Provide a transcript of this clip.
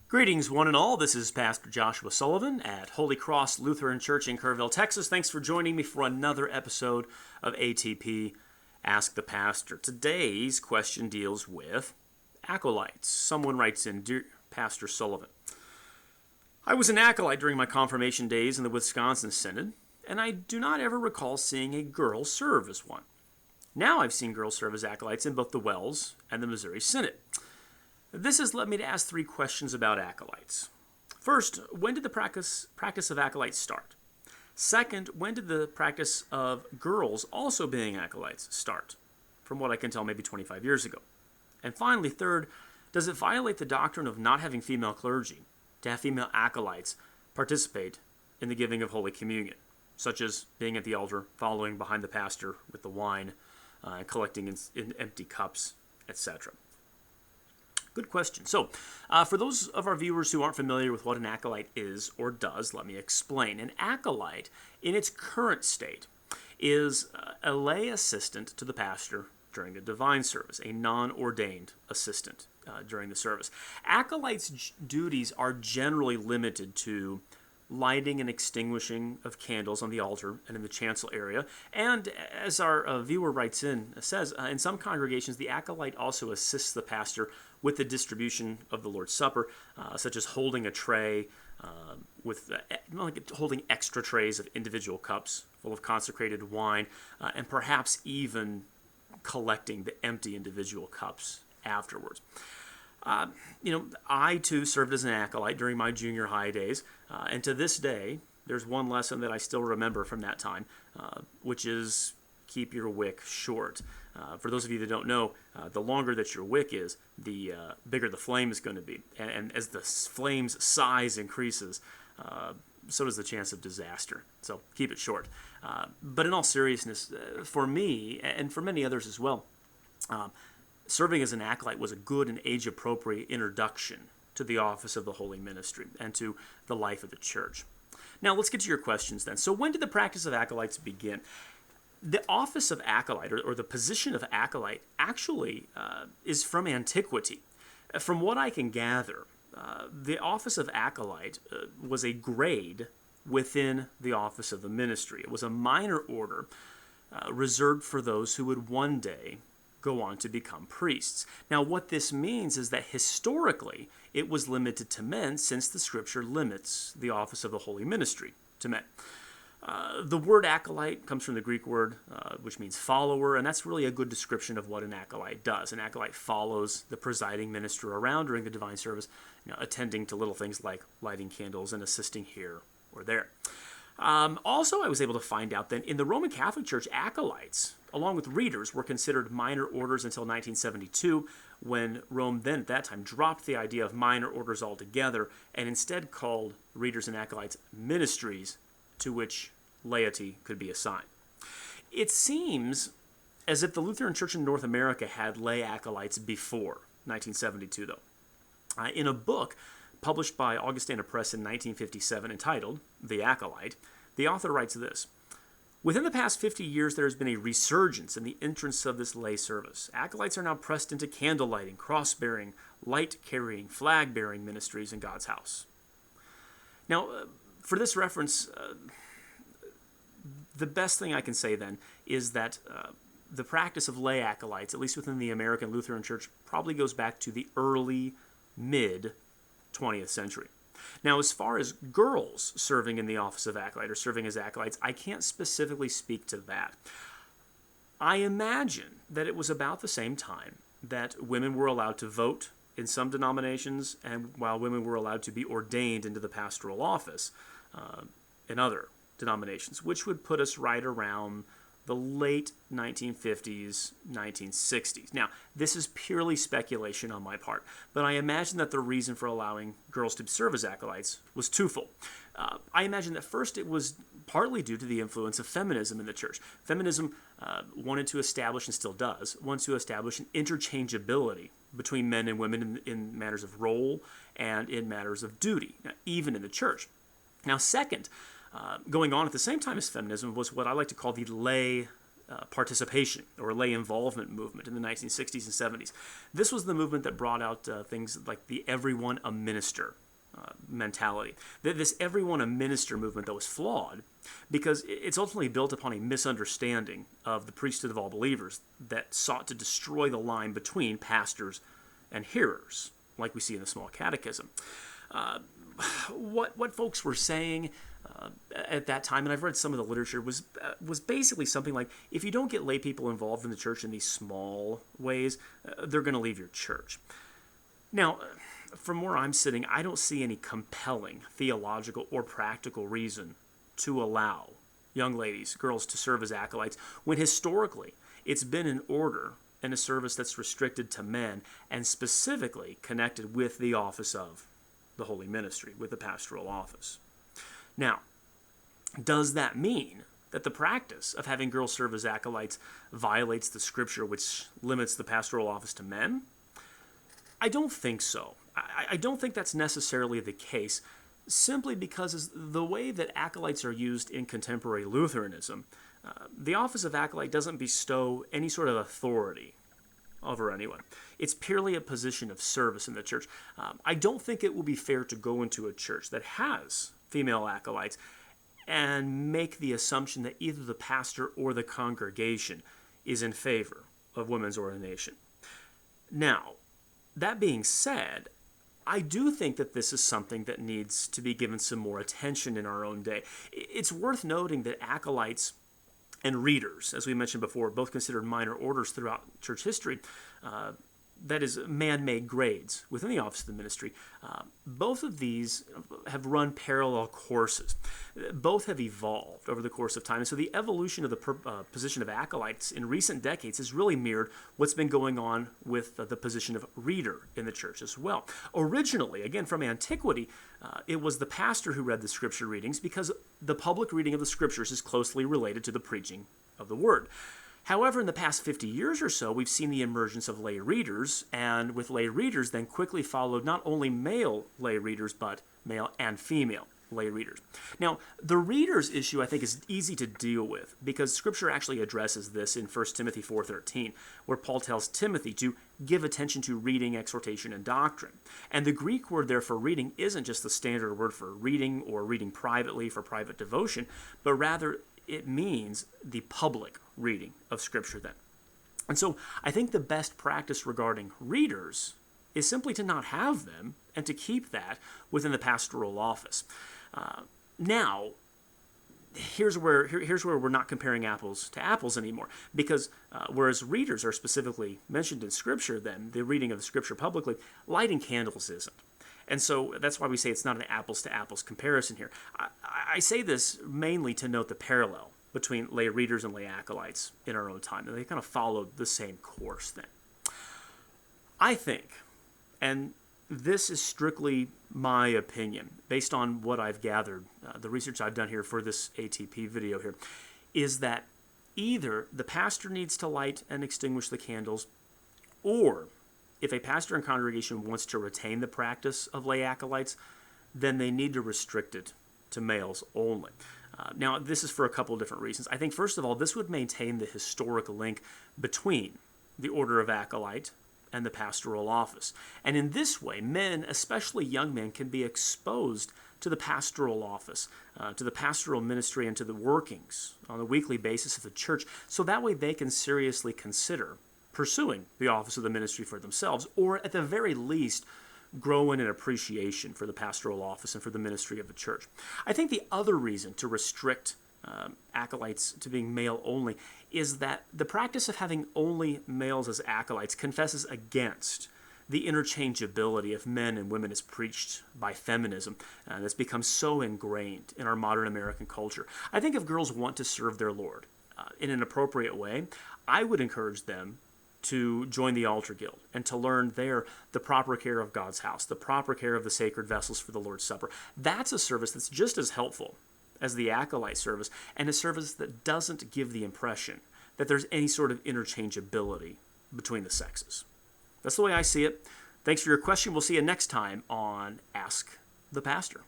Greetings, one and all. This is Pastor Joshua Sullivan at Holy Cross Lutheran Church in Kerrville, Texas. Thanks for joining me for another episode of ATP Ask the Pastor. Today's question deals with acolytes. Someone writes in, Dear Pastor Sullivan, I was an acolyte during my confirmation days in the Wisconsin Synod, and I do not ever recall seeing a girl serve as one. Now I've seen girls serve as acolytes in both the Wells and the Missouri Synod. This has led me to ask three questions about acolytes. First, when did the practice of acolytes start? Second, when did the practice of girls also being acolytes start? From what I can tell, maybe 25 years ago. And finally, third, does it violate the doctrine of not having female clergy to have female acolytes participate in the giving of Holy Communion, such as being at the altar, following behind the pastor with the wine, collecting in empty cups, etc.? Good question. So, for those of our viewers who aren't familiar with what an acolyte is or does, let me explain. An acolyte, in its current state, is a lay assistant to the pastor during the divine service, a non-ordained assistant during the service. Acolytes' duties are generally limited to lighting and extinguishing of candles on the altar and in the chancel area. And as our viewer writes in, says, in some congregations, the acolyte also assists the pastor with the distribution of the Lord's Supper, such as holding a tray holding extra trays of individual cups full of consecrated wine, and perhaps even collecting the empty individual cups afterwards. I too served as an acolyte during my junior high days, and to this day, there's one lesson that I still remember from that time, which is keep your wick short. For those of you that don't know, the longer that your wick is, the bigger the flame is going to be. And as the flame's size increases, so does the chance of disaster. So keep it short. But in all seriousness, for me, and for many others as well, serving as an acolyte was a good and age-appropriate introduction to the office of the holy ministry and to the life of the church. Now, let's get to your questions then. So when did the practice of acolytes begin? The office of acolyte, or the position of acolyte, actually is from antiquity. From what I can gather, the office of acolyte was a grade within the office of the ministry. It was a minor order reserved for those who would one day go on to become priests. Now, what this means is that historically, it was limited to men, since the scripture limits the office of the holy ministry to men. The word acolyte comes from the Greek word, which means follower, and that's really a good description of what an acolyte does. An acolyte follows the presiding minister around during the divine service, attending to little things like lighting candles and assisting here or there. Also, I was able to find out that in the Roman Catholic Church, acolytes, along with readers, were considered minor orders until 1972, when Rome then at that time dropped the idea of minor orders altogether and instead called readers and acolytes ministries to which laity could be assigned. It seems as if the Lutheran Church in North America had lay acolytes before 1972, though. In a book published by Augustana Press in 1957 entitled The Acolyte, the author writes this: Within the past 50 years, there has been a resurgence in the entrance of this lay service. Acolytes are now pressed into candle-lighting, cross-bearing, light-carrying, flag-bearing ministries in God's house. Now, for this reference, the best thing I can say then is that the practice of lay acolytes, at least within the American Lutheran Church, probably goes back to the early, mid-20th century. Now, as far as girls serving in the office of acolyte or serving as acolytes, I can't specifically speak to that. I imagine that it was about the same time that women were allowed to vote in some denominations, and while women were allowed to be ordained into the pastoral office in other denominations, which would put us right around the late 1950s, 1960s. Now, this is purely speculation on my part, but I imagine that the reason for allowing girls to serve as acolytes was twofold. I imagine that first it was partly due to the influence of feminism in the church. Feminism wanted to establish, and still does, wants to establish an interchangeability between men and women in matters of role and in matters of duty, even in the church. Now, second, going on at the same time as feminism was what I like to call the lay participation or lay involvement movement in the 1960s and 70s. This was the movement that brought out things like the everyone a minister mentality. This everyone a minister movement that was flawed because it's ultimately built upon a misunderstanding of the priesthood of all believers that sought to destroy the line between pastors and hearers, like we see in the Small Catechism. What folks were saying at that time, and I've read some of the literature, was basically something like, if you don't get lay people involved in the church in these small ways, they're going to leave your church. Now, from where I'm sitting, I don't see any compelling theological or practical reason to allow young ladies, girls, to serve as acolytes, when historically it's been an order and a service that's restricted to men and specifically connected with the office of the holy ministry, with the pastoral office. Now, does that mean that the practice of having girls serve as acolytes violates the scripture which limits the pastoral office to men? I don't think so. I don't think that's necessarily the case, simply because the way that acolytes are used in contemporary Lutheranism, the office of acolyte doesn't bestow any sort of authority over anyone. It's purely a position of service in the church. I don't think it will be fair to go into a church that has female acolytes and make the assumption that either the pastor or the congregation is in favor of women's ordination. Now, that being said, I do think that this is something that needs to be given some more attention in our own day. It's worth noting that acolytes and readers, as we mentioned before, both considered minor orders throughout church history, that is, man-made grades within the office of the ministry. Both of these have run parallel courses. Both have evolved over the course of time. And so the evolution of the position of acolytes in recent decades has really mirrored what's been going on with the position of reader in the church as well. Originally, again, from antiquity, it was the pastor who read the scripture readings because the public reading of the scriptures is closely related to the preaching of the word. However, in the past 50 years or so, we've seen the emergence of lay readers, and with lay readers then quickly followed not only male lay readers, but male and female lay readers. Now, the readers issue, I think, is easy to deal with because Scripture actually addresses this in 1 Timothy 4:13, where Paul tells Timothy to give attention to reading, exhortation, and doctrine. And the Greek word there for reading isn't just the standard word for reading or reading privately for private devotion, but rather it means the public reading of Scripture then. And so I think the best practice regarding readers is simply to not have them and to keep that within the pastoral office. Now, here's where we're not comparing apples to apples anymore, because whereas readers are specifically mentioned in Scripture, then the reading of the Scripture publicly, lighting candles isn't. And so that's why we say it's not an apples-to-apples comparison here. I say this mainly to note the parallel between lay readers and lay acolytes in our own time. And they kind of followed the same course then. I think, and this is strictly my opinion, based on what I've gathered, the research I've done here for this ATP video here, is that either the pastor needs to light and extinguish the candles, or if a pastor and congregation wants to retain the practice of lay acolytes, then they need to restrict it to males only. Now, this is for a couple of different reasons. I think, first of all, this would maintain the historic link between the order of acolyte and the pastoral office. And in this way, men, especially young men, can be exposed to the pastoral office, to the pastoral ministry, and to the workings on a weekly basis of the church, so that way they can seriously consider pursuing the office of the ministry for themselves, or at the very least, grow in an appreciation for the pastoral office and for the ministry of the church. I think the other reason to restrict acolytes to being male only is that the practice of having only males as acolytes confesses against the interchangeability of men and women as preached by feminism that's become so ingrained in our modern American culture. I think if girls want to serve their Lord in an appropriate way, I would encourage them to join the altar guild and to learn there the proper care of God's house, the proper care of the sacred vessels for the Lord's Supper. That's a service that's just as helpful as the acolyte service, and a service that doesn't give the impression that there's any sort of interchangeability between the sexes. That's the way I see it. Thanks for your question. We'll see you next time on Ask the Pastor.